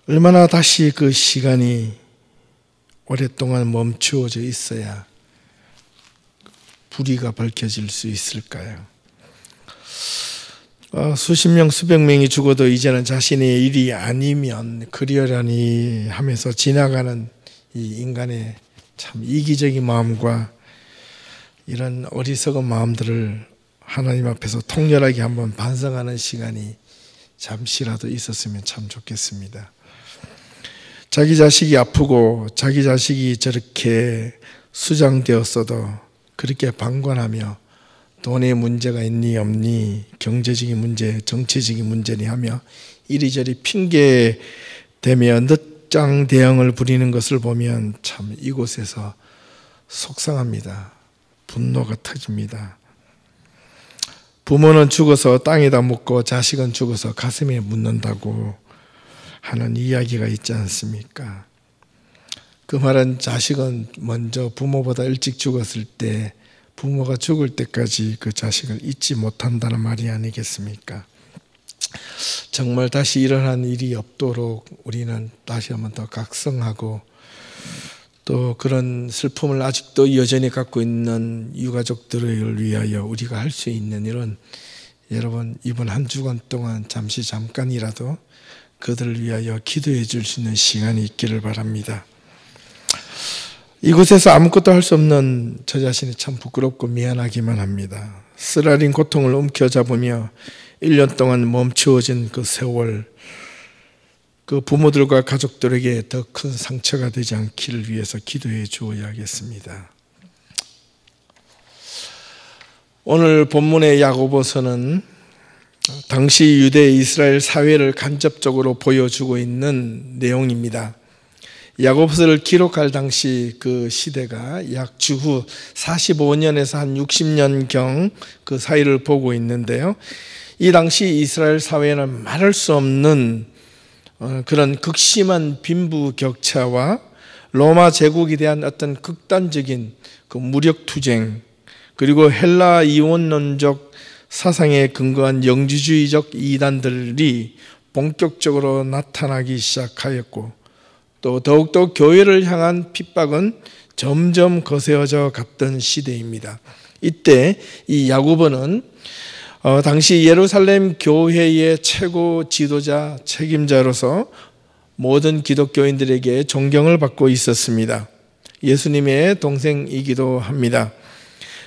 얼마나 다시 그 시간이 오랫동안 멈추어져 있어야 불의가 밝혀질 수 있을까요? 수십 명, 수백 명이 죽어도 이제는 자신의 일이 아니면 그리하려니 하면서 지나가는 이 인간의 참 이기적인 마음과 이런 어리석은 마음들을 하나님 앞에서 통렬하게 한번 반성하는 시간이 잠시라도 있었으면 참 좋겠습니다. 자기 자식이 아프고 자기 자식이 저렇게 수장되었어도 그렇게 방관하며 돈의 문제가 있니 없니, 경제적인 문제, 정치적인 문제니 하며 이리저리 핑계대며 늦장 대응을 부리는 것을 보면 참 이곳에서 속상합니다. 분노가 터집니다. 부모는 죽어서 땅에다 묻고 자식은 죽어서 가슴에 묻는다고 하는 이야기가 있지 않습니까? 그 말은 자식은 먼저 부모보다 일찍 죽었을 때 부모가 죽을 때까지 그 자식을 잊지 못한다는 말이 아니겠습니까? 정말 다시 일어난 일이 없도록 우리는 다시 한번 더 각성하고 또 그런 슬픔을 아직도 여전히 갖고 있는 유가족들을 위하여 우리가 할 수 있는 일은 여러분 이번 한 주간 동안 잠깐이라도 그들을 위하여 기도해 줄 수 있는 시간이 있기를 바랍니다. 이곳에서 아무것도 할 수 없는 저 자신이 참 부끄럽고 미안하기만 합니다. 쓰라린 고통을 움켜잡으며 1년 동안 멈추어진 그 세월, 그 부모들과 가족들에게 더 큰 상처가 되지 않기를 위해서 기도해 주어야겠습니다. 오늘 본문의 야고보서는 당시 유대 이스라엘 사회를 간접적으로 보여주고 있는 내용입니다. 야고보서를 기록할 당시 그 시대가 약 주후 45년에서 한 60년경 그 사이를 보고 있는데요. 이 당시 이스라엘 사회는 말할 수 없는 그런 극심한 빈부격차와 로마 제국에 대한 어떤 극단적인 그 무력투쟁, 그리고 헬라 이원론적 사상에 근거한 영지주의적 이단들이 본격적으로 나타나기 시작하였고 또 더욱더 교회를 향한 핍박은 점점 거세어져 갔던 시대입니다. 이때 이 야고보는 당시 예루살렘 교회의 최고 지도자, 책임자로서 모든 기독교인들에게 존경을 받고 있었습니다. 예수님의 동생이기도 합니다.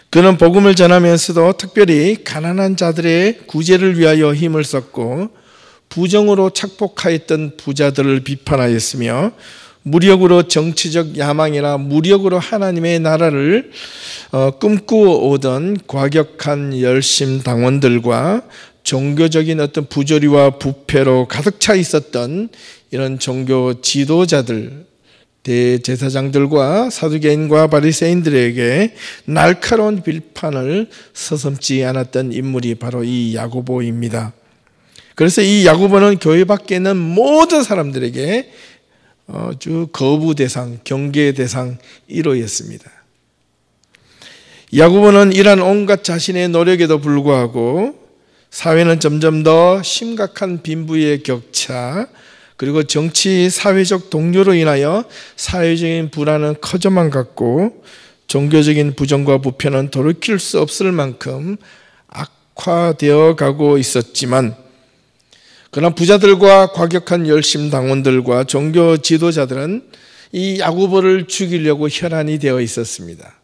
그는 복음을 전하면서도 특별히 가난한 자들의 구제를 위하여 힘을 썼고 부정으로 착복하였던 부자들을 비판하였으며 무력으로 정치적 야망이나 무력으로 하나님의 나라를 꿈꾸어 오던 과격한 열심당원들과 종교적인 어떤 부조리와 부패로 가득 차 있었던 이런 종교 지도자들, 대제사장들과 사두개인과 바리새인들에게 날카로운 비판을 서슴지 않았던 인물이 바로 이 야고보입니다. 그래서 이 야고보는 교회 밖에 있는 모든 사람들에게 아주 거부 대상, 경계 대상 1호였습니다. 야고보는 이러한 온갖 자신의 노력에도 불구하고 사회는 점점 더 심각한 빈부의 격차, 그리고 정치, 사회적 동료로 인하여 사회적인 불안은 커져만 갔고 종교적인 부정과 부패는 돌이킬 수 없을 만큼 악화되어 가고 있었지만 그러나 부자들과 과격한 열심당원들과 종교 지도자들은 이 야고보를 죽이려고 혈안이 되어 있었습니다.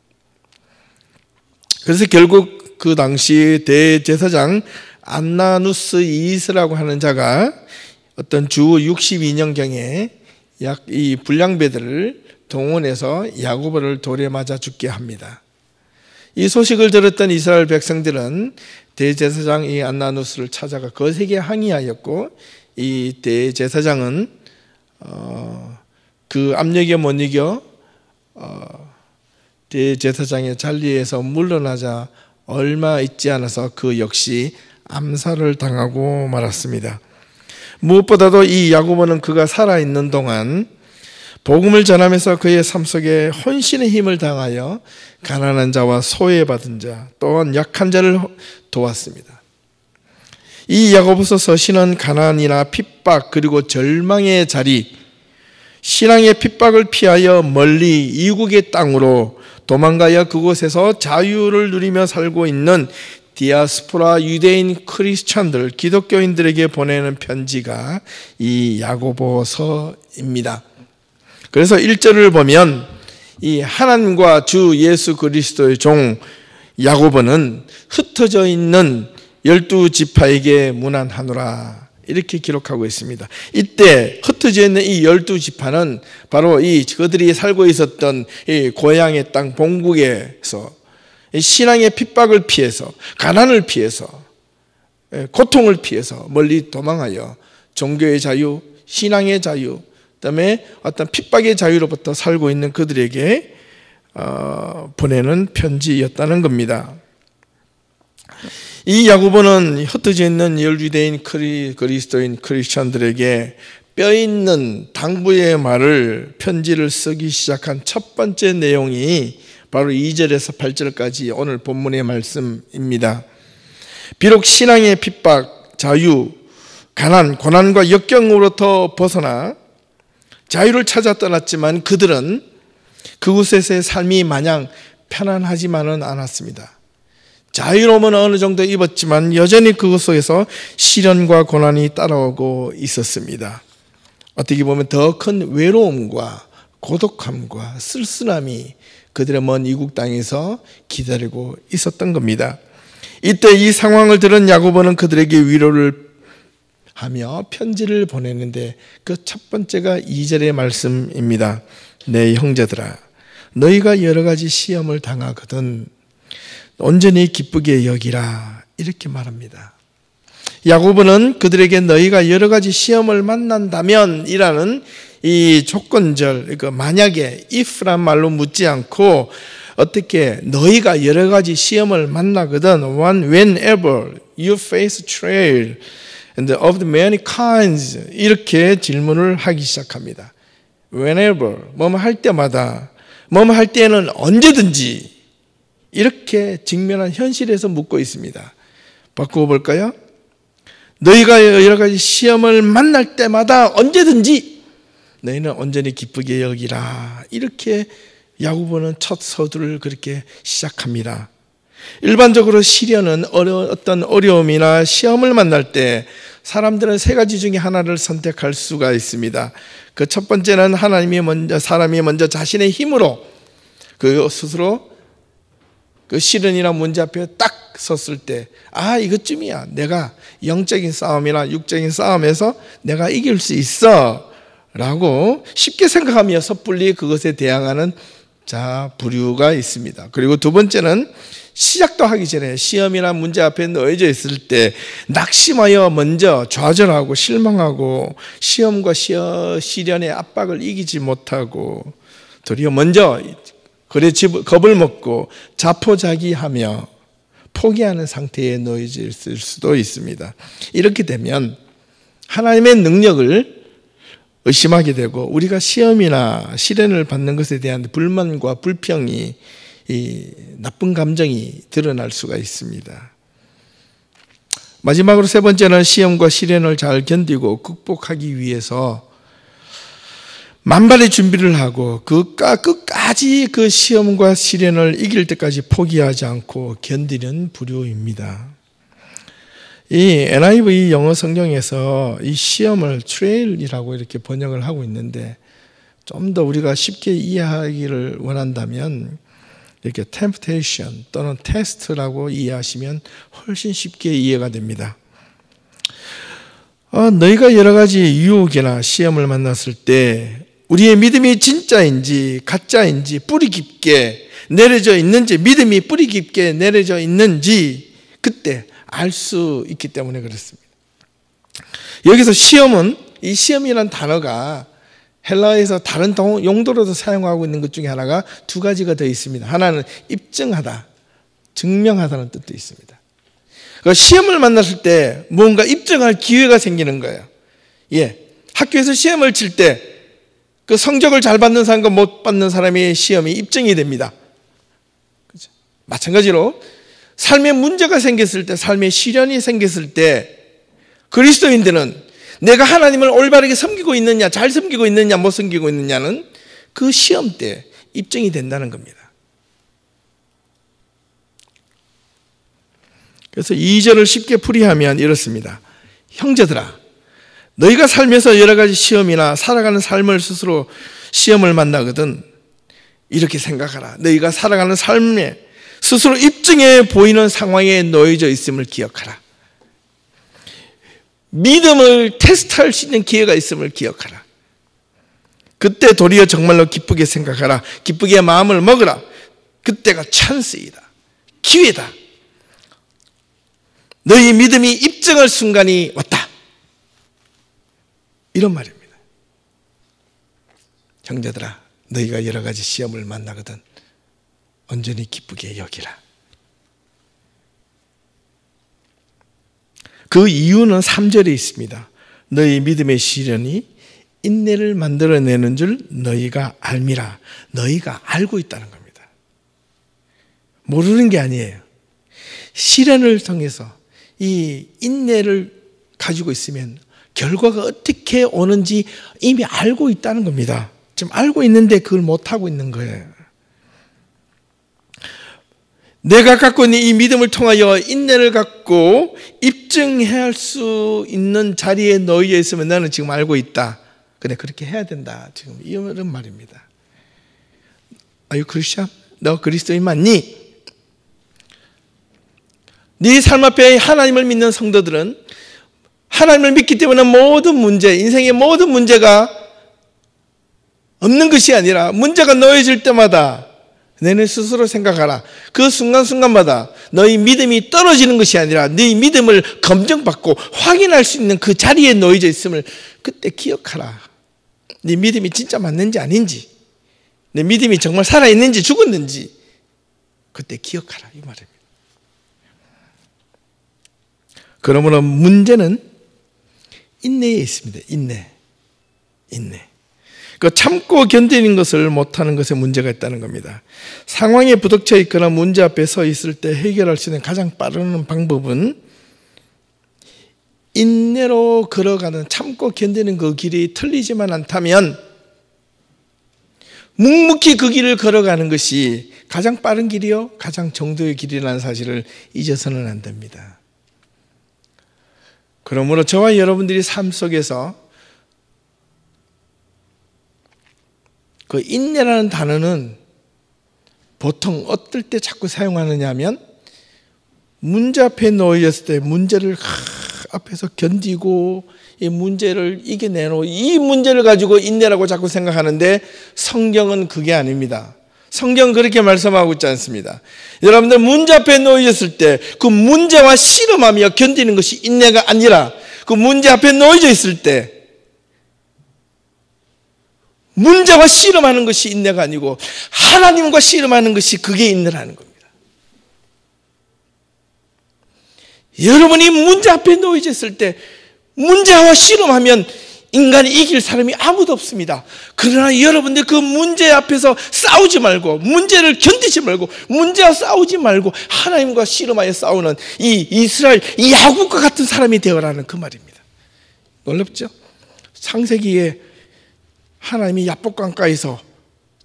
그래서 결국 그 당시 대제사장 안나누스 이스라고 하는 자가 어떤 주 62년경에 약 이 불량배들을 동원해서 야고보를 돌에 맞아 죽게 합니다. 이 소식을 들었던 이스라엘 백성들은 대제사장 이 안나누스를 찾아가 거세게 항의하였고 이 대제사장은 그 압력에 못 이겨 대제사장의 잔리에서 물러나자 얼마 있지 않아서 그 역시 암살을 당하고 말았습니다. 무엇보다도 이 야고보는 그가 살아있는 동안 복음을 전하면서 그의 삶 속에 헌신의 힘을 당하여 가난한 자와 소외받은 자 또한 약한 자를 도왔습니다. 이 야고보서 서신은 가난이나 핍박 그리고 절망의 자리, 신앙의 핍박을 피하여 멀리 이국의 땅으로 도망가야 그곳에서 자유를 누리며 살고 있는 디아스포라 유대인 크리스찬들, 기독교인들에게 보내는 편지가 이 야고보서입니다. 그래서 1절을 보면 이 하나님과 주 예수 그리스도의 종 야고보는 흩어져 있는 12지파에게 문안하노라 이렇게 기록하고 있습니다. 이때 흩어져 있는 이 12지파는 바로 이 그들이 살고 있었던 이 고향의 땅 본국에서 신앙의 핍박을 피해서, 가난을 피해서, 고통을 피해서 멀리 도망하여 종교의 자유, 신앙의 자유, 그다음에 어떤 핍박의 자유로부터 살고 있는 그들에게 보내는 편지였다는 겁니다. 이 야고보는 흩어져 있는 유대인 그리스도인 크리스천들에게 뼈있는 당부의 말을 편지를 쓰기 시작한 첫 번째 내용이 바로 2절에서 8절까지 오늘 본문의 말씀입니다. 비록 신앙의 핍박, 자유, 가난, 고난과 역경으로부터 벗어나 자유를 찾아 떠났지만 그들은 그곳에서의 삶이 마냥 편안하지만은 않았습니다. 자유로움은 어느 정도 입었지만 여전히 그곳 속에서 시련과 고난이 따라오고 있었습니다. 어떻게 보면 더 큰 외로움과 고독함과 쓸쓸함이 그들의 먼 이국 땅에서 기다리고 있었던 겁니다. 이때 이 상황을 들은 야고보는 그들에게 위로를 하며 편지를 보내는데 그 첫 번째가 2절의 말씀입니다. 내 형제들아, 너희가 여러 가지 시험을 당하거든 온전히 기쁘게 여기라 이렇게 말합니다. 야고보는 그들에게 너희가 여러 가지 시험을 만난다면 이라는 이 조건절, 그러니까 만약에 if란 말로 묻지 않고 어떻게 너희가 여러 가지 시험을 만나거든 whenever you face trial and of the many kinds 이렇게 질문을 하기 시작합니다. whenever 뭐뭐 할 때마다 뭐뭐 할 때는 언제든지 이렇게 직면한 현실에서 묻고 있습니다. 바꾸어 볼까요? 너희가 여러 가지 시험을 만날 때마다 언제든지 너희는 온전히 기쁘게 여기라 이렇게 야고보는 첫 서두를 그렇게 시작합니다. 일반적으로 시련은 어떤 어려움이나 시험을 만날 때 사람들은 세 가지 중에 하나를 선택할 수가 있습니다. 그 첫 번째는 사람이 먼저 자신의 힘으로 그 스스로 그 시련이나 문제 앞에 딱 섰을 때 이것쯤이야 내가 영적인 싸움이나 육적인 싸움에서 내가 이길 수 있어 라고 쉽게 생각하며 섣불리 그것에 대항하는 부류가 있습니다. 그리고 두 번째는 시작도 하기 전에 시험이나 문제 앞에 놓여져 있을 때 낙심하여 먼저 좌절하고 실망하고 시험과 시련의 압박을 이기지 못하고 도리어 먼저 겁을 먹고 자포자기하며 포기하는 상태에 놓여져 있을 수도 있습니다. 이렇게 되면 하나님의 능력을 의심하게 되고 우리가 시험이나 시련을 받는 것에 대한 불만과 불평이 이 나쁜 감정이 드러날 수가 있습니다. 마지막으로 세 번째는 시험과 시련을 잘 견디고 극복하기 위해서 만발의 준비를 하고 끝까지 그 시험과 시련을 이길 때까지 포기하지 않고 견디는 부류입니다. 이 NIV 영어 성경에서 이 시험을 트레일이라고 이렇게 번역을 하고 있는데 좀 더 우리가 쉽게 이해하기를 원한다면 이렇게 temptation 또는 test라고 이해하시면 훨씬 쉽게 이해가 됩니다. 너희가 여러 가지 유혹이나 시험을 만났을 때 우리의 믿음이 진짜인지 가짜인지 뿌리 깊게 내려져 있는지 믿음이 뿌리 깊게 내려져 있는지 그때 알 수 있기 때문에 그렇습니다. 여기서 시험은 이 시험이라는 단어가 헬라어에서 다른 용도로도 사용하고 있는 것 중에 하나가 두 가지가 더 있습니다. 하나는 입증하다, 증명하다는 뜻도 있습니다. 시험을 만났을 때 뭔가 입증할 기회가 생기는 거예요. 학교에서 시험을 칠 때 그 성적을 잘 받는 사람과 못 받는 사람의 시험이 입증이 됩니다. 마찬가지로 삶에 문제가 생겼을 때, 삶에 시련이 생겼을 때 그리스도인들은 내가 하나님을 올바르게 섬기고 있느냐, 잘 섬기고 있느냐, 못 섬기고 있느냐는 그 시험 때 입증이 된다는 겁니다. 그래서 2절을 쉽게 풀이하면 이렇습니다. 형제들아, 너희가 살면서 여러 가지 시험이나 살아가는 삶을 스스로 시험을 만나거든 이렇게 생각하라. 너희가 살아가는 삶에 스스로 입증해 보이는 상황에 놓여져 있음을 기억하라. 믿음을 테스트할 수 있는 기회가 있음을 기억하라. 그때 도리어 정말로 기쁘게 생각하라. 기쁘게 마음을 먹으라. 그때가 찬스이다. 기회다. 너희 믿음이 입증할 순간이 왔다. 이런 말입니다. 형제들아, 너희가 여러 가지 시험을 만나거든 온전히 기쁘게 여기라. 그 이유는 3절에 있습니다. 너희 믿음의 시련이 인내를 만들어내는 줄 너희가 알미라. 너희가 알고 있다는 겁니다. 모르는 게 아니에요. 시련을 통해서 이 인내를 가지고 있으면 결과가 어떻게 오는지 이미 알고 있다는 겁니다. 지금 알고 있는데 그걸 못하고 있는 거예요. 내가 갖고 있는 이 믿음을 통하여 인내를 갖고 입증해야 할 수 있는 자리에 놓여 있으면 나는 지금 알고 있다. 근데 그렇게 해야 된다. 지금 이런 말입니다. Are you Christian? 너 그리스도인 맞니? 네 삶 앞에 하나님을 믿는 성도들은 하나님을 믿기 때문에 모든 문제, 인생의 모든 문제가 없는 것이 아니라 문제가 놓여질 때마다 너네 스스로 생각하라. 그 순간순간마다 너희 믿음이 떨어지는 것이 아니라 너희 믿음을 검증받고 확인할 수 있는 그 자리에 놓여져 있음을 그때 기억하라. 네 믿음이 진짜 맞는지 아닌지, 내 믿음이 정말 살아있는지 죽었는지 그때 기억하라 이 말입니다. 그러므로 문제는 인내에 있습니다. 인내. 그 참고 견디는 것을 못하는 것에 문제가 있다는 겁니다. 상황에 부닥쳐 있거나 문제 앞에 서 있을 때 해결할 수 있는 가장 빠른 방법은 인내로 걸어가는, 참고 견디는 그 길이 틀리지만 않다면 묵묵히 그 길을 걸어가는 것이 가장 빠른 길이요, 가장 정도의 길이라는 사실을 잊어서는 안 됩니다. 그러므로 저와 여러분들이 삶 속에서 그 인내라는 단어는 보통 어떨 때 자꾸 사용하느냐 하면 문제 앞에 놓였을 때 문제를 앞에서 견디고 이 문제를 이겨내고 이 문제를 가지고 인내라고 자꾸 생각하는데 성경은 그게 아닙니다. 성경은 그렇게 말씀하고 있지 않습니다. 여러분들 문제 앞에 놓여졌을 때 그 문제와 씨름하며 견디는 것이 인내가 아니라 그 문제 앞에 놓여져 있을 때 문제와 씨름하는 것이 인내가 아니고 하나님과 씨름하는 것이 그게 인내라는 겁니다. 여러분이 문제 앞에 놓여졌을 때 문제와 씨름하면 인간이 이길 사람이 아무도 없습니다. 그러나 여러분들 그 문제 앞에서 싸우지 말고 문제를 견디지 말고 문제와 싸우지 말고 하나님과 씨름하여 싸우는 이 이스라엘 이 야곱과 같은 사람이 되어라는 그 말입니다. 놀랍죠? 창세기에 하나님이 야복강가에서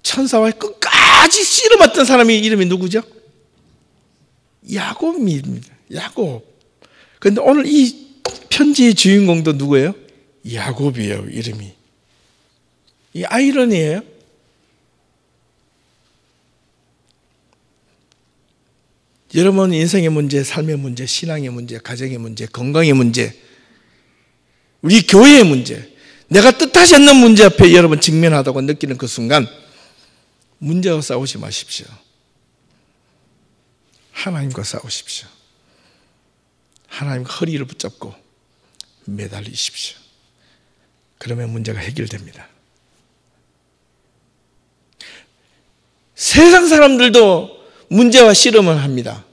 천사와 끝까지 씨름했던 사람이 이름이 누구죠? 야곱입니다. 야곱. 그런데 오늘 이 편지의 주인공도 누구예요? 야곱이에요. 이름이. 이 아이러니예요. 여러분 인생의 문제, 삶의 문제, 신앙의 문제, 가정의 문제, 건강의 문제, 우리 교회의 문제, 내가 뜻하지 않는 문제 앞에 여러분 직면하다고 느끼는 그 순간 문제와 싸우지 마십시오. 하나님과 싸우십시오. 하나님과 허리를 붙잡고 매달리십시오. 그러면 문제가 해결됩니다. 세상 사람들도 문제와 씨름을 합니다.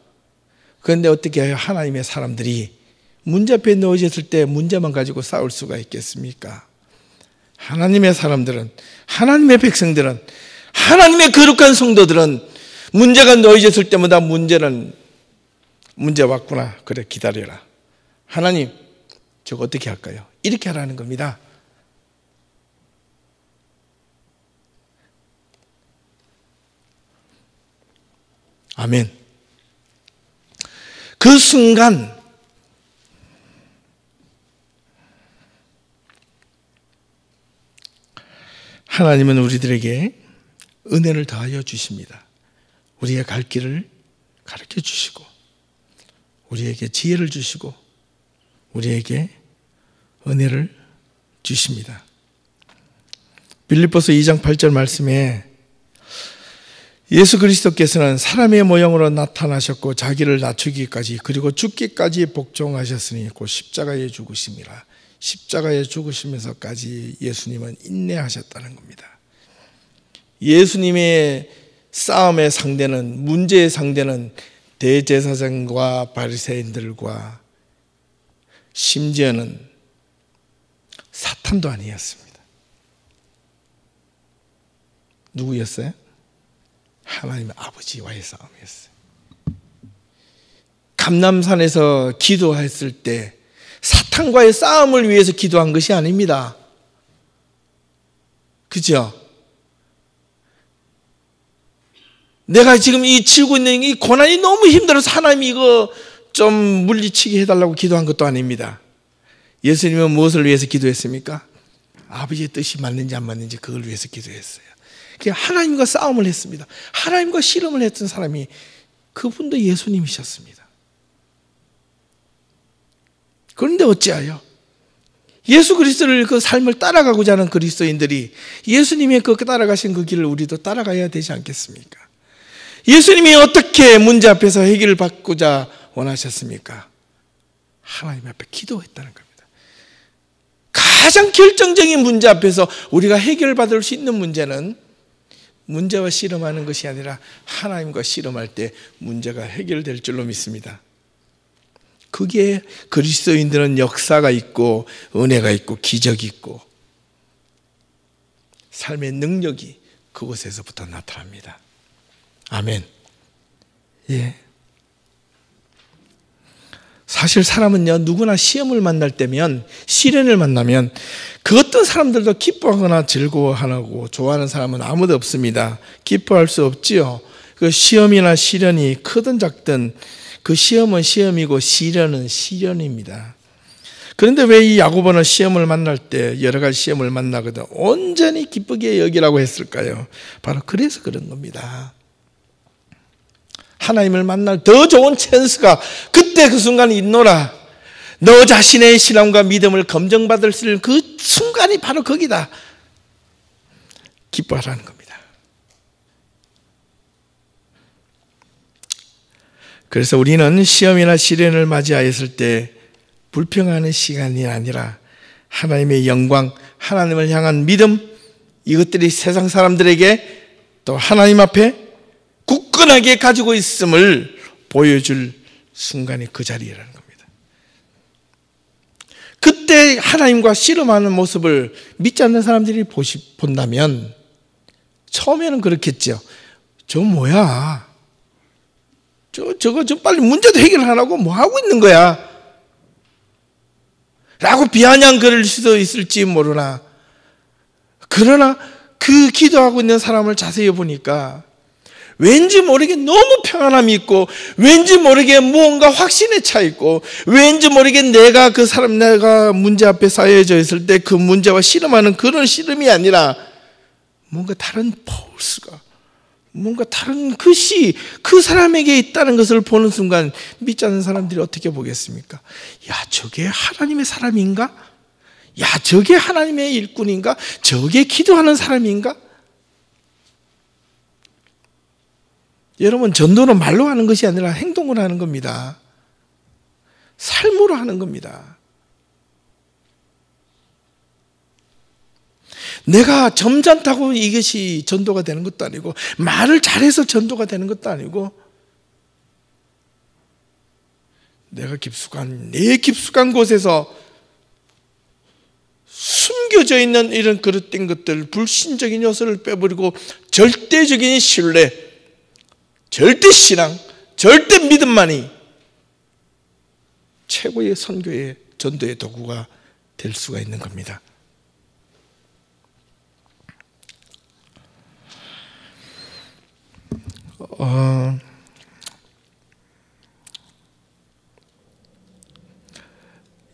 그런데 어떻게 해요? 하나님의 사람들이 문제 앞에 놓여졌을 때 문제만 가지고 싸울 수가 있겠습니까? 하나님의 사람들은, 하나님의 백성들은, 하나님의 거룩한 성도들은 문제가 놓여졌을 때마다 문제 왔구나. 그래 기다려라. 하나님 저거 어떻게 할까요? 이렇게 하라는 겁니다. 아멘. 그 순간 하나님은 우리들에게 은혜를 더하여 주십니다. 우리의 갈 길을 가르쳐 주시고 우리에게 지혜를 주시고 우리에게 은혜를 주십니다. 빌립보서 2장 8절 말씀에 예수 그리스도께서는 사람의 모형으로 나타나셨고 자기를 낮추기까지 그리고 죽기까지 복종하셨으니 곧 십자가에 죽으심이라. 십자가에 죽으시면서까지 예수님은 인내하셨다는 겁니다. 예수님의 싸움의 상대는, 문제의 상대는 대제사장과 바리새인들과 심지어는 사탄도 아니었습니다. 누구였어요? 하나님의 아버지와의 싸움이었어요. 감람산에서 기도했을 때 사탄과의 싸움을 위해서 기도한 것이 아닙니다. 그죠? 내가 지금 이 지고 있는 이 고난이 너무 힘들어서 하나님 이거 좀 물리치게 해달라고 기도한 것도 아닙니다. 예수님은 무엇을 위해서 기도했습니까? 아버지의 뜻이 맞는지 안 맞는지 그걸 위해서 기도했어요. 하나님과 싸움을 했습니다. 하나님과 씨름을 했던 사람이 그분도 예수님이셨습니다. 그런데 어찌하여 예수 그리스도를 그 삶을 따라가고자 하는 그리스도인들이 예수님의 그 따라가신 그 길을 우리도 따라가야 되지 않겠습니까? 예수님이 어떻게 문제 앞에서 해결을 받고자 원하셨습니까? 하나님 앞에 기도했다는 겁니다. 가장 결정적인 문제 앞에서 우리가 해결받을 수 있는 문제는 문제와 씨름하는 것이 아니라 하나님과 씨름할 때 문제가 해결될 줄로 믿습니다. 그게 그리스도인들은 역사가 있고 은혜가 있고 기적이 있고 삶의 능력이 그곳에서부터 나타납니다. 아멘. 예. 사실 사람은요, 누구나 시험을 만날 때면, 시련을 만나면 그 어떤 사람들도 기뻐하거나 즐거워하고 좋아하는 사람은 아무도 없습니다. 기뻐할 수 없지요. 그 시험이나 시련이 크든 작든 그 시험은 시험이고 시련은 시련입니다. 그런데 왜 이 야고보는 시험을 만날 때 여러 가지 시험을 만나거든 온전히 기쁘게 여기라고 했을까요? 바로 그래서 그런 겁니다. 하나님을 만날 더 좋은 찬스가 그때 그 순간에 있노라. 너 자신의 신앙과 믿음을 검증받을 수 있는 그 순간이 바로 거기다. 기뻐하라는 겁니다. 그래서 우리는 시험이나 시련을 맞이하였을 때 불평하는 시간이 아니라 하나님의 영광, 하나님을 향한 믿음, 이것들이 세상 사람들에게 또 하나님 앞에 굳건하게 가지고 있음을 보여줄 순간이 그 자리라는 겁니다. 그때 하나님과 씨름하는 모습을 믿지 않는 사람들이 본다면 처음에는 그렇겠죠. 저 뭐야? 저거 빨리 문제도 해결 안 하고 뭐 하고 있는 거야? 라고 비아냥거릴 수도 있을지 모르나, 그러나 그 기도하고 있는 사람을 자세히 보니까 왠지 모르게 너무 평안함이 있고, 왠지 모르게 무언가 확신에 차 있고, 왠지 모르게 내가 문제 앞에 쌓여져 있을 때 그 문제와 씨름하는 그런 씨름이 아니라 뭔가 다른 포스가, 뭔가 다른 것이 그 사람에게 있다는 것을 보는 순간 믿지 않는 사람들이 어떻게 보겠습니까? 야, 저게 하나님의 사람인가? 야, 저게 하나님의 일꾼인가? 저게 기도하는 사람인가? 여러분, 전도는 말로 하는 것이 아니라 행동으로 하는 겁니다. 삶으로 하는 겁니다. 내가 점잖다고 이것이 전도가 되는 것도 아니고, 말을 잘해서 전도가 되는 것도 아니고, 내 깊숙한 곳에서 숨겨져 있는 이런 그릇된 것들, 불신적인 요소를 빼버리고 절대적인 신뢰, 절대 신앙, 절대 믿음만이 최고의 선교의 전도의 도구가 될 수가 있는 겁니다.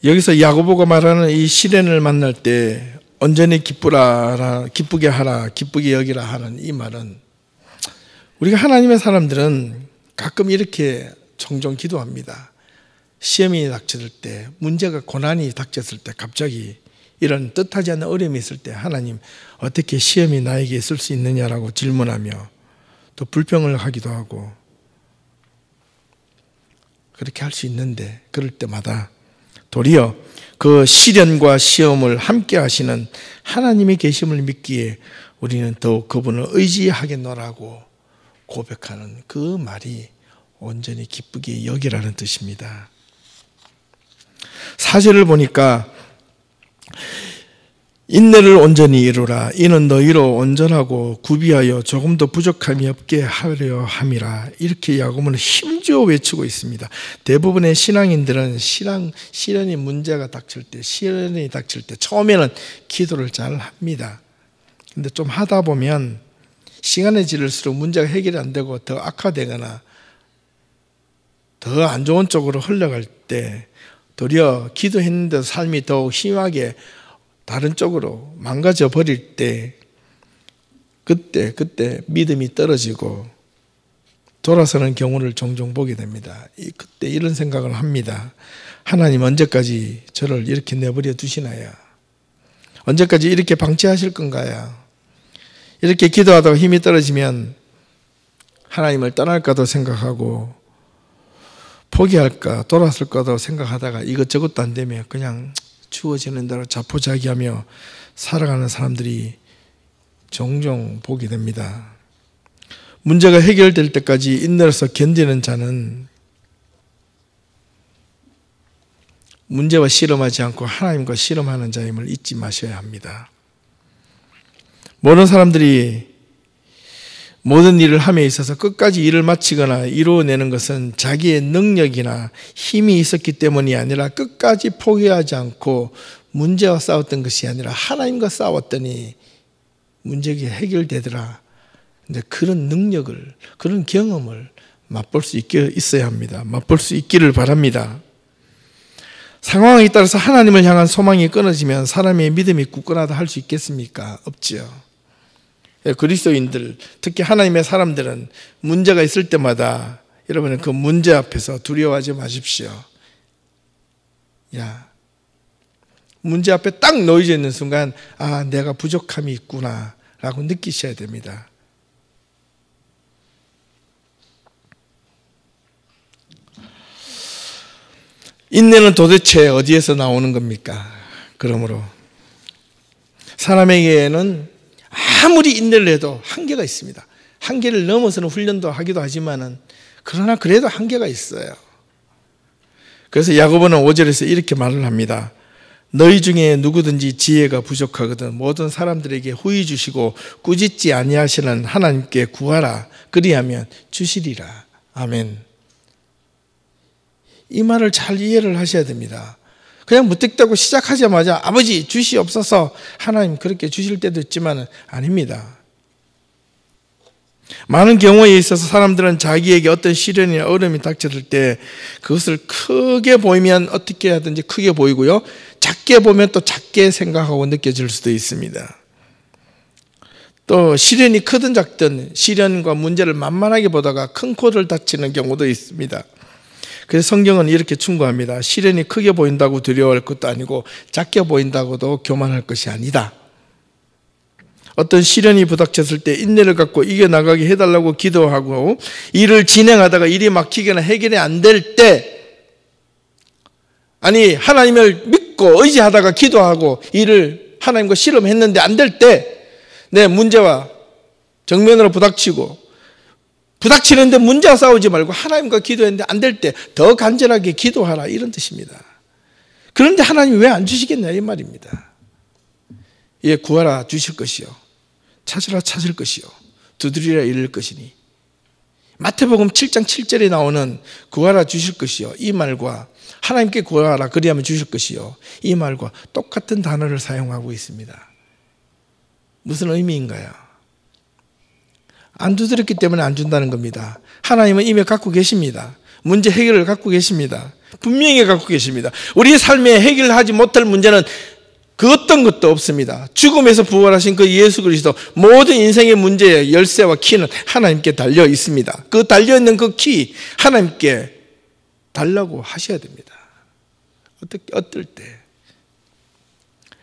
여기서 야고보가 말하는 이 시련을 만날 때 온전히 기쁘라, 기쁘게 하라, 기쁘게 여기라 하는 이 말은, 우리가 하나님의 사람들은 가끔 이렇게 종종 기도합니다. 시험이 닥쳤을 때, 문제가 고난이 닥쳤을 때, 갑자기 이런 뜻하지 않는 어려움이 있을 때 하나님 어떻게 시험이 나에게 있을 수 있느냐라고 질문하며 또 불평을 하기도 하고, 그렇게 할 수 있는데 그럴 때마다 도리어 그 시련과 시험을 함께 하시는 하나님의 계심을 믿기에 우리는 더욱 그분을 의지하겠노라고 고백하는 그 말이 온전히 기쁘게 여기라는 뜻입니다. 4절을 보니까 인내를 온전히 이루라. 이는 너희로 온전하고 구비하여 조금도 부족함이 없게 하려 함이라. 이렇게 야고보는 힘주어 외치고 있습니다. 대부분의 신앙인들은 시련이 문제가 닥칠 때, 시련이 닥칠 때 처음에는 기도를 잘 합니다. 근데 좀 하다 보면 시간이 지를수록 문제가 해결이 안 되고 더 악화되거나 더 안 좋은 쪽으로 흘러갈 때, 도리어 기도했는데도 삶이 더욱 심하게 다른 쪽으로 망가져 버릴 때, 그때 믿음이 떨어지고 돌아서는 경우를 종종 보게 됩니다. 그때 이런 생각을 합니다. 하나님 언제까지 저를 이렇게 내버려 두시나요? 언제까지 이렇게 방치하실 건가요? 이렇게 기도하다가 힘이 떨어지면 하나님을 떠날까도 생각하고 포기할까, 돌아설까도 생각하다가 이것저것도 안 되면 그냥 주어지는 대로 자포자기하며 살아가는 사람들이 종종 보게 됩니다. 문제가 해결될 때까지 인내로서 견디는 자는 문제와 씨름하지 않고 하나님과 씨름하는 자임을 잊지 마셔야 합니다. 모든 사람들이 모든 일을 함에 있어서 끝까지 일을 마치거나 이루어내는 것은 자기의 능력이나 힘이 있었기 때문이 아니라 끝까지 포기하지 않고 문제와 싸웠던 것이 아니라 하나님과 싸웠더니 문제가 해결되더라. 근데 그런 능력을, 그런 경험을 맛볼 수 있게 있어야 합니다. 맛볼 수 있기를 바랍니다. 상황에 따라서 하나님을 향한 소망이 끊어지면 사람의 믿음이 굳건하다 할 수 있겠습니까? 없죠. 그리스도인들, 특히 하나님의 사람들은 문제가 있을 때마다 여러분은 그 문제 앞에서 두려워하지 마십시오. 문제 앞에 딱 놓여져 있는 순간, 아, 내가 부족함이 있구나 라고 느끼셔야 됩니다. 인내는 도대체 어디에서 나오는 겁니까? 그러므로 사람에게는 아무리 인내를 해도 한계가 있습니다. 한계를 넘어서는 훈련도 하기도 하지만은, 그러나 그래도 한계가 있어요. 그래서 야고보는 5절에서 이렇게 말을 합니다. 너희 중에 누구든지 지혜가 부족하거든 모든 사람들에게 후히 주시고 꾸짖지 아니하시는 하나님께 구하라. 그리하면 주시리라. 아멘. 이 말을 잘 이해를 하셔야 됩니다. 그냥 무턱대고 시작하자마자 아버지 주시옵소서, 하나님 그렇게 주실 때도 있지만 아닙니다. 많은 경우에 있어서 사람들은 자기에게 어떤 시련이나 어려움이 닥쳤을 때 그것을 크게 보이면 어떻게 하든지 크게 보이고요, 작게 보면 또 작게 생각하고 느껴질 수도 있습니다. 또 시련이 크든 작든 시련과 문제를 만만하게 보다가 큰 코를 다치는 경우도 있습니다. 그래서 성경은 이렇게 충고합니다. 시련이 크게 보인다고 두려워할 것도 아니고 작게 보인다고도 교만할 것이 아니다. 어떤 시련이 부닥쳤을 때 인내를 갖고 이겨나가게 해달라고 기도하고 일을 진행하다가 일이 막히거나 해결이 안 될 때, 아니 하나님을 믿고 의지하다가 기도하고 일을 하나님과 씨름했는데 안 될 때, 내 문제와 정면으로 부닥치는데 문제와 싸우지 말고 하나님과 기도했는데 안 될 때 더 간절하게 기도하라, 이런 뜻입니다. 그런데 하나님이 왜 안 주시겠냐 이 말입니다. 예, 구하라 주실 것이요, 찾으라 찾을 것이요, 두드리라 열릴 것이니. 마태복음 7장 7절에 나오는 구하라 주실 것이요, 이 말과 하나님께 구하라 그리하면 주실 것이요, 이 말과 똑같은 단어를 사용하고 있습니다. 무슨 의미인가요? 안 두드렸기 때문에 안 준다는 겁니다. 하나님은 이미 갖고 계십니다. 문제 해결을 갖고 계십니다. 분명히 갖고 계십니다. 우리의 삶에 해결하지 못할 문제는 그 어떤 것도 없습니다. 죽음에서 부활하신 그 예수 그리스도, 모든 인생의 문제의 열쇠와 키는 하나님께 달려 있습니다. 그 달려있는 그 키 하나님께 달라고 하셔야 됩니다. 어떨 때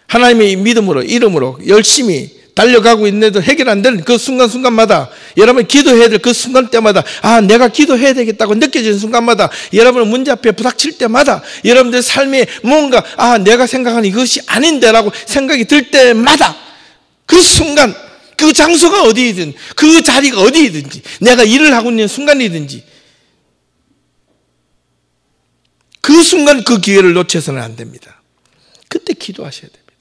하나님의 믿음으로, 이름으로 열심히 달려가고 있는데도 해결 안 되는 그 순간순간마다, 여러분이 기도해야 될 그 순간 때마다, 내가 기도해야 되겠다고 느껴지는 순간마다, 여러분은 문제 앞에 부닥칠 때마다, 여러분들 삶에 뭔가 내가 생각하는 이것이 아닌데 라고 생각이 들 때마다, 그 순간, 그 장소가 어디이든, 그 자리가 어디이든지, 내가 일을 하고 있는 순간이든지, 그 순간 그 기회를 놓쳐서는 안 됩니다. 그때 기도하셔야 됩니다.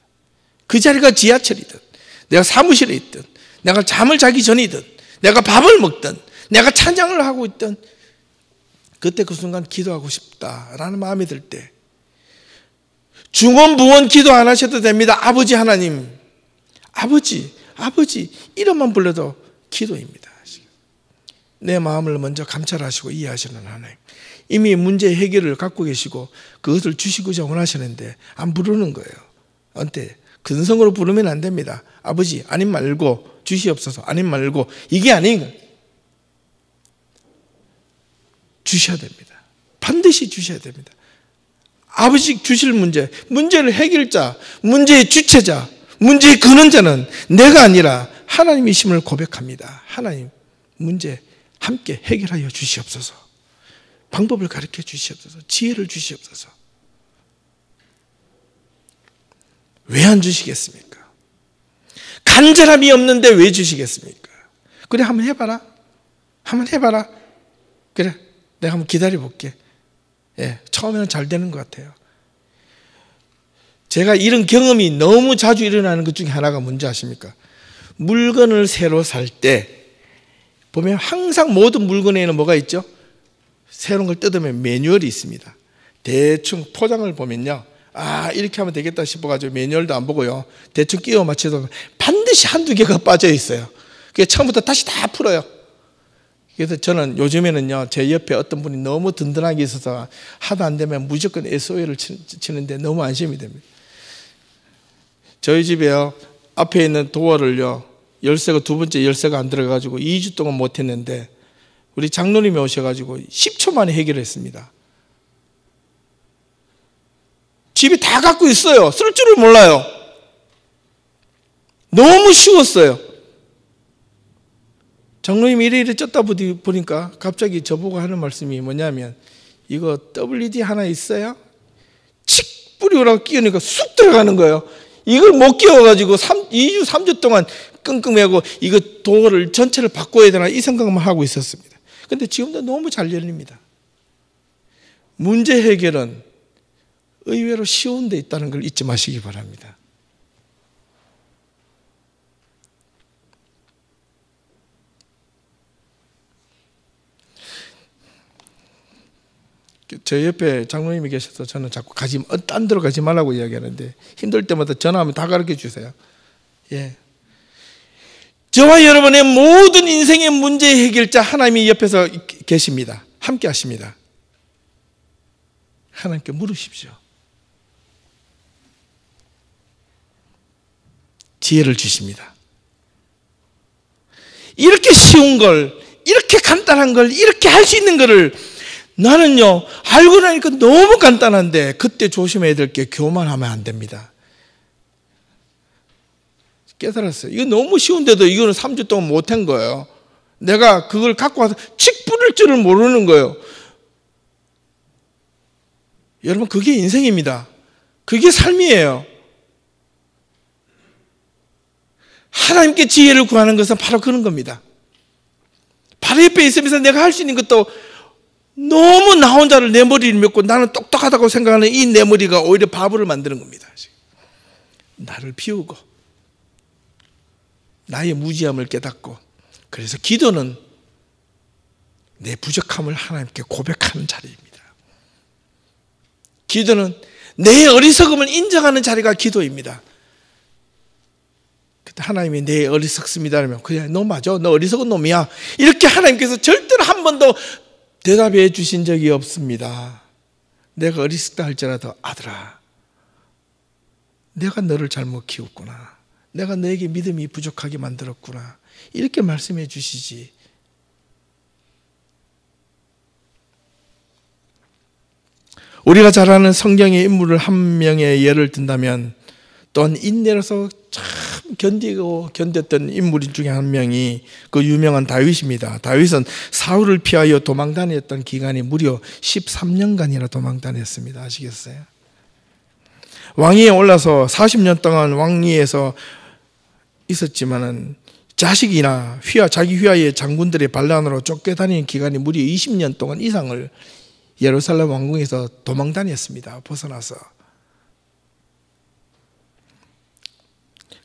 그 자리가 지하철이든, 내가 사무실에 있든, 내가 잠을 자기 전이든, 내가 밥을 먹든, 내가 찬양을 하고 있든, 그때 그 순간 기도하고 싶다라는 마음이 들 때 중언부언 기도 안 하셔도 됩니다. 아버지 하나님, 아버지 이름만 불러도 기도입니다. 내 마음을 먼저 감찰하시고 이해하시는 하나님, 이미 문제 해결을 갖고 계시고 그것을 주시고자 원하시는데 안 부르는 거예요. 언제? 근성으로 부르면 안 됩니다. 아버지 아님 말고 주시옵소서, 아님 말고, 이게 아닌 거예요. 주셔야 됩니다. 반드시 주셔야 됩니다. 아버지 주실 문제를 해결자, 문제의 주체자, 문제의 근원자는 내가 아니라 하나님이심을 고백합니다. 하나님, 문제 함께 해결하여 주시옵소서. 방법을 가르쳐 주시옵소서. 지혜를 주시옵소서. 왜 안 주시겠습니까? 간절함이 없는데 왜 주시겠습니까? 그래, 한번 해봐라. 그래, 내가 한번 기다려볼게. 처음에는 잘 되는 것 같아요. 제가 이런 경험이 너무 자주 일어나는 것 중에 하나가 뭔지 아십니까? 물건을 새로 살 때 보면 항상 모든 물건에는 뭐가 있죠? 새로운 걸 뜯으면 매뉴얼이 있습니다. 대충 포장을 보면요, 이렇게 하면 되겠다 싶어가지고 매뉴얼도 안 보고요, 대충 끼워 맞춰서 반드시 한두 개가 빠져 있어요. 그게 처음부터 다시 다 풀어요. 그래서 저는 요즘에는요, 제 옆에 어떤 분이 너무 든든하게 있어서 하도 안 되면 무조건 SOL을 치는데 너무 안심이 됩니다. 저희 집에요, 앞에 있는 도어를요, 열쇠가 두 번째 열쇠가 안 들어가지고 2주 동안 못 했는데 우리 장로님이 오셔가지고 10초 만에 해결했습니다. 집에 다 갖고 있어요. 쓸 줄을 몰라요. 너무 쉬웠어요. 장로님이 이래 쪘다 보니까 갑자기 저보고 하는 말씀이 뭐냐면, 이거 WD 하나 있어요? 칙 뿌리라고 끼우니까 쑥 들어가는 거예요. 이걸 못 끼워가지고 2주 3주 동안 끙끙매고 이거 도어를 전체를 바꿔야 되나 이 생각만 하고 있었습니다. 근데 지금도 너무 잘 열립니다. 문제 해결은 의외로 쉬운 데 있다는 걸 잊지 마시기 바랍니다. 제 옆에 장로님이 계셔서 저는 자꾸 딴 데로 가지 말라고 이야기하는데, 힘들 때마다 전화하면 다 가르쳐 주세요. 저와 여러분의 모든 인생의 문제 해결자 하나님이 옆에서 계십니다. 함께 하십니다. 하나님께 물으십시오. 지혜를 주십니다. 이렇게 쉬운 걸, 이렇게 간단한 걸, 이렇게 할 수 있는 거를 나는요, 알고 나니까 너무 간단한데, 그때 조심해야 될 게 교만하면 안 됩니다. 깨달았어요. 이거 너무 쉬운데도 이거는 3주 동안 못한 거예요. 내가 그걸 갖고 와서 칙 뿌릴 줄을 모르는 거예요. 여러분, 그게 인생입니다. 그게 삶이에요. 하나님께 지혜를 구하는 것은 바로 그런 겁니다. 바로 옆에 있으면서 내가 할 수 있는 것도 너무 나 혼자를, 내 머리를 믿고 나는 똑똑하다고 생각하는 이 내 머리가 오히려 바보를 만드는 겁니다. 나를 비우고 나의 무지함을 깨닫고, 그래서 기도는 내 부족함을 하나님께 고백하는 자리입니다. 기도는 내 어리석음을 인정하는 자리가 기도입니다. 그때 하나님이 내 어리석습니다 그러면 그래 너 맞아 너 어리석은 놈이야 이렇게 하나님께서 절대로 한 번도 대답해 주신 적이 없습니다. 내가 어리석다 할지라도 아들아 내가 너를 잘못 키웠구나. 내가 너에게 믿음이 부족하게 만들었구나. 이렇게 말씀해 주시지. 우리가 잘 아는 성경의 인물을 한 명의 예를 든다면 또한 인내로서 참 견뎠던 인물 중에 한 명이 그 유명한 다윗입니다. 다윗은 사울을 피하여 도망 다녔던 기간이 무려 13년간이나 도망 다녔습니다. 아시겠어요? 왕위에 올라서 40년 동안 왕위에서 있었지만은 자식이나 자기 휘하의 장군들의 반란으로 쫓겨다니는 기간이 무려 20년 동안 이상을 예루살렘 왕궁에서 도망 다녔습니다. 벗어나서.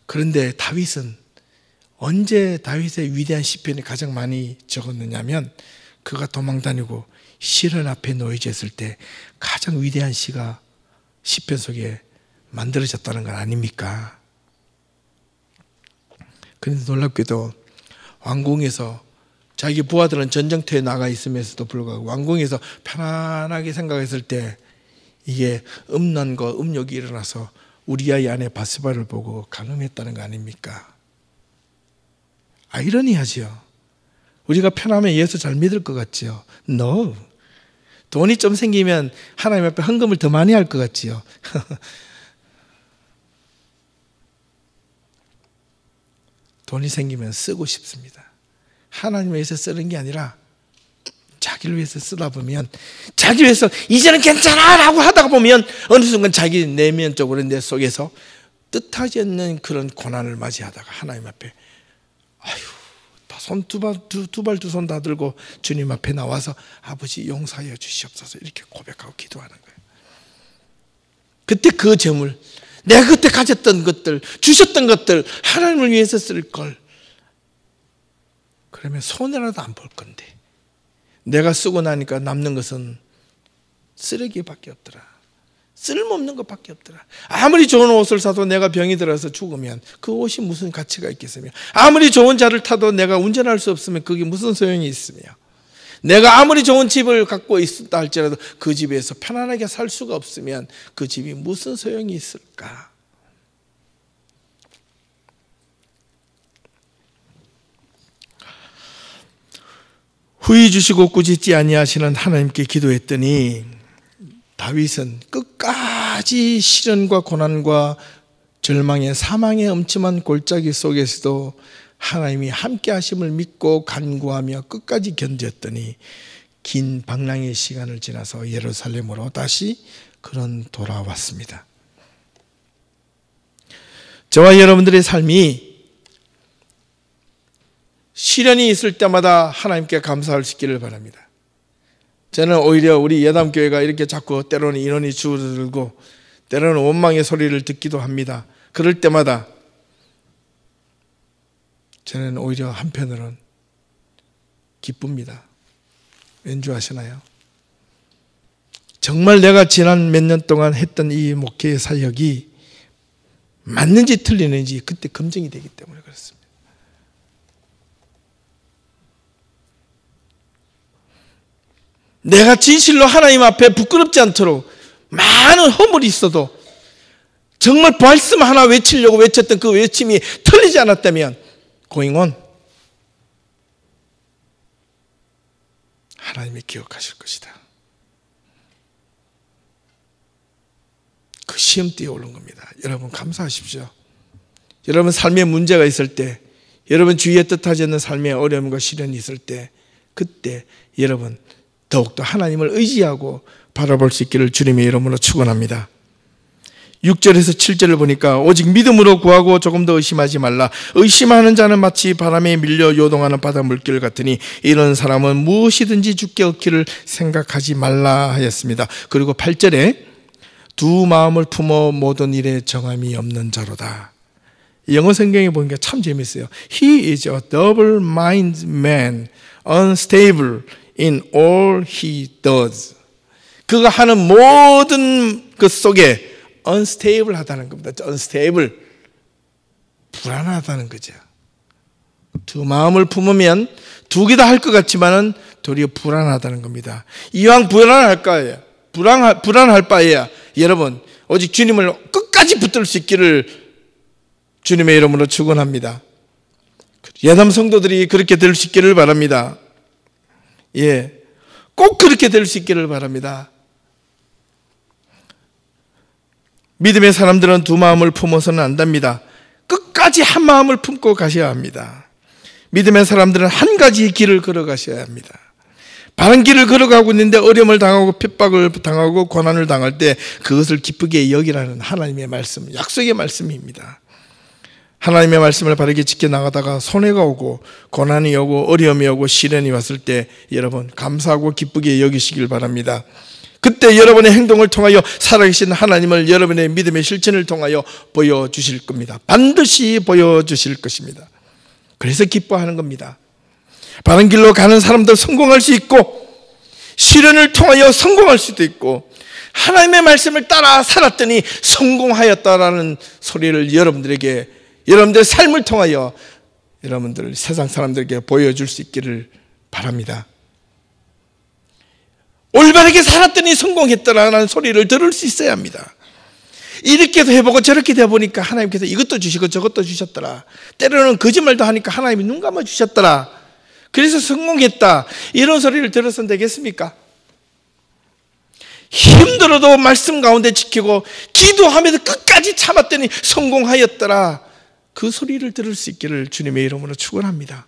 그런데 다윗은 언제 다윗의 위대한 시편이 가장 많이 적었느냐면 그가 도망 다니고 시련 앞에 놓여져 있을 때 가장 위대한 시가 시편 속에 만들어졌다는 건 아닙니까? 그런데 놀랍게도 왕궁에서 자기 부하들은 전쟁터에 나가 있으면서도 불구하고 왕궁에서 편안하게 생각했을 때 이게 음란과 음욕이 일어나서 우리아의 아내 바스바를 보고 간음했다는 거 아닙니까? 아이러니하지요. 우리가 편하면 예수 잘 믿을 것 같지요? No. 돈이 좀 생기면 하나님 앞에 헌금을 더 많이 할 것 같지요? 돈이 생기면 쓰고 싶습니다. 하나님 위해서 쓰는 게 아니라 자기를 위해서 쓰다 보면 자기 위해서 이제는 괜찮아 라고 하다가 보면 어느 순간 자기 내면적으로 내 속에서 뜻하지 않는 그런 고난을 맞이하다가 하나님 앞에 두 발 두 손 다 들고 주님 앞에 나와서 아버지 용서하여 주시옵소서 이렇게 고백하고 기도하는 거예요. 그때 그 재물 내가 그때 가졌던 것들 주셨던 것들 하나님을 위해서 쓸 걸 그러면 손해라도 안 볼 건데 내가 쓰고 나니까 남는 것은 쓰레기밖에 없더라. 쓸모없는 것밖에 없더라. 아무리 좋은 옷을 사도 내가 병이 들어서 죽으면 그 옷이 무슨 가치가 있겠으며 아무리 좋은 차를 타도 내가 운전할 수 없으면 그게 무슨 소용이 있으며 내가 아무리 좋은 집을 갖고 있다 할지라도 그 집에서 편안하게 살 수가 없으면 그 집이 무슨 소용이 있을까? 후히 주시고 꾸짖지 아니하시는 하나님께 기도했더니 다윗은 끝까지 시련과 고난과 절망의 사망의 엄침한 골짜기 속에서도 하나님이 함께 하심을 믿고 간구하며 끝까지 견뎠더니 긴 방랑의 시간을 지나서 예루살렘으로 다시 그는 돌아왔습니다. 저와 여러분들의 삶이 시련이 있을 때마다 하나님께 감사할 수 있기를 바랍니다. 저는 오히려 우리 예담교회가 이렇게 자꾸 때로는 인원이 줄어들고 때로는 원망의 소리를 듣기도 합니다. 그럴 때마다 저는 오히려 한편으로는 기쁩니다. 왠지 아시나요? 정말 내가 지난 몇 년 동안 했던 이 목회의 사역이 맞는지 틀리는지 그때 검증이 되기 때문에 그렇습니다. 내가 진실로 하나님 앞에 부끄럽지 않도록 많은 허물이 있어도 정말 말씀 하나 외치려고 외쳤던 그 외침이 틀리지 않았다면 고잉온 하나님이 기억하실 것이다. 그 시험대에 오른 겁니다. 여러분 감사하십시오. 여러분 삶에 문제가 있을 때 여러분 주위에 뜻하지 않는 삶의 어려움과 시련이 있을 때 그때 여러분 더욱더 하나님을 의지하고 바라볼 수 있기를 주님의 이름으로 축원합니다. 6절에서 7절을 보니까 오직 믿음으로 구하고 조금 더 의심하지 말라. 의심하는 자는 마치 바람에 밀려 요동하는 바다 물결 같으니 이런 사람은 무엇이든지 주께 얻기를 생각하지 말라 하였습니다. 그리고 8절에 두 마음을 품어 모든 일에 정함이 없는 자로다. 영어 성경에 보니까 참 재밌어요. He is a double-minded man, unstable in all he does. 그가 하는 모든 것 속에 unstable 하다는 겁니다. unstable. 불안하다는 거죠. 두 마음을 품으면 두 개 다 할 것 같지만은 도리어 불안하다는 겁니다. 이왕 불안할 바에야 여러분 오직 주님을 끝까지 붙들 수 있기를 주님의 이름으로 축원합니다. 예담 성도들이 그렇게 될 수 있기를 바랍니다. 예, 꼭 그렇게 될 수 있기를 바랍니다. 믿음의 사람들은 두 마음을 품어서는 안 됩니다. 끝까지 한 마음을 품고 가셔야 합니다. 믿음의 사람들은 한 가지 길을 걸어가셔야 합니다. 바른 길을 걸어가고 있는데 어려움을 당하고 핍박을 당하고 고난을 당할 때 그것을 기쁘게 여기라는 하나님의 말씀, 약속의 말씀입니다. 하나님의 말씀을 바르게 지켜나가다가 손해가 오고 고난이 오고 어려움이 오고 시련이 왔을 때 여러분 감사하고 기쁘게 여기시길 바랍니다. 그때 여러분의 행동을 통하여 살아계신 하나님을 여러분의 믿음의 실천을 통하여 보여주실 겁니다. 반드시 보여주실 것입니다. 그래서 기뻐하는 겁니다. 바른 길로 가는 사람들 성공할 수 있고 시련을 통하여 성공할 수도 있고 하나님의 말씀을 따라 살았더니 성공하였다라는 소리를 여러분들의 삶을 통하여 여러분들 세상 사람들에게 보여줄 수 있기를 바랍니다. 올바르게 살았더니 성공했다라는 소리를 들을 수 있어야 합니다. 이렇게도 해보고 저렇게도 해보니까 하나님께서 이것도 주시고 저것도 주셨더라. 때로는 거짓말도 하니까 하나님이 눈 감아 주셨더라. 그래서 성공했다. 이런 소리를 들어서는 되겠습니까? 힘들어도 말씀 가운데 지키고 기도하면서 끝까지 참았더니 성공하였더라. 그 소리를 들을 수 있기를 주님의 이름으로 축원합니다.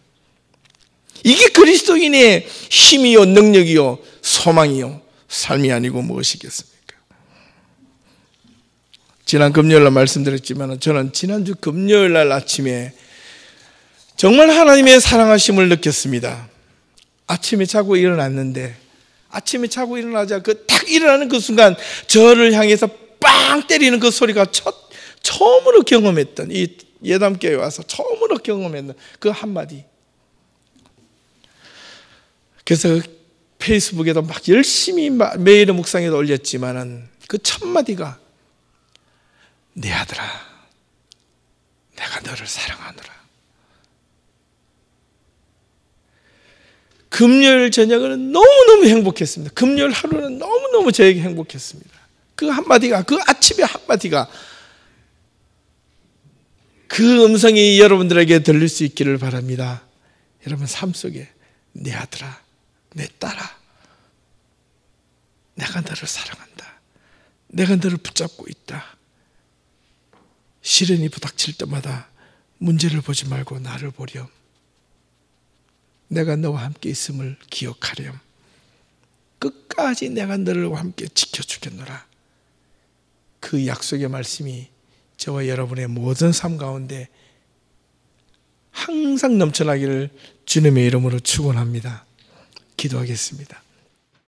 이게 그리스도인의 힘이요 능력이요 소망이요 삶이 아니고 무엇이겠습니까? 지난 금요일날 말씀드렸지만 저는 지난주 금요일날 아침에 정말 하나님의 사랑하심을 느꼈습니다. 아침에 자고 일어났는데 아침에 자고 일어나자 딱 일어나는 그 순간 저를 향해서 빵 때리는 그 소리가 처음으로 경험했던 이 예담교회에 와서 처음으로 경험했던 그 한마디. 그래서 페이스북에도 막 열심히 매일의 묵상에도 올렸지만은 그 첫 마디가 내 아들아, 내가 너를 사랑하노라. 금요일 저녁은 너무너무 행복했습니다. 금요일 하루는 너무너무 저에게 행복했습니다. 그 한마디가, 그 아침의 한마디가 그 음성이 여러분들에게 들릴 수 있기를 바랍니다. 여러분 삶 속에 내 아들아, 내 딸아, 내가 너를 사랑한다. 내가 너를 붙잡고 있다. 시련이 부닥칠 때마다 문제를 보지 말고 나를 보렴. 내가 너와 함께 있음을 기억하렴. 끝까지 내가 너를 함께 지켜주겠노라. 그 약속의 말씀이 저와 여러분의 모든 삶 가운데 항상 넘쳐나기를 주님의 이름으로 축원합니다. 기도하겠습니다.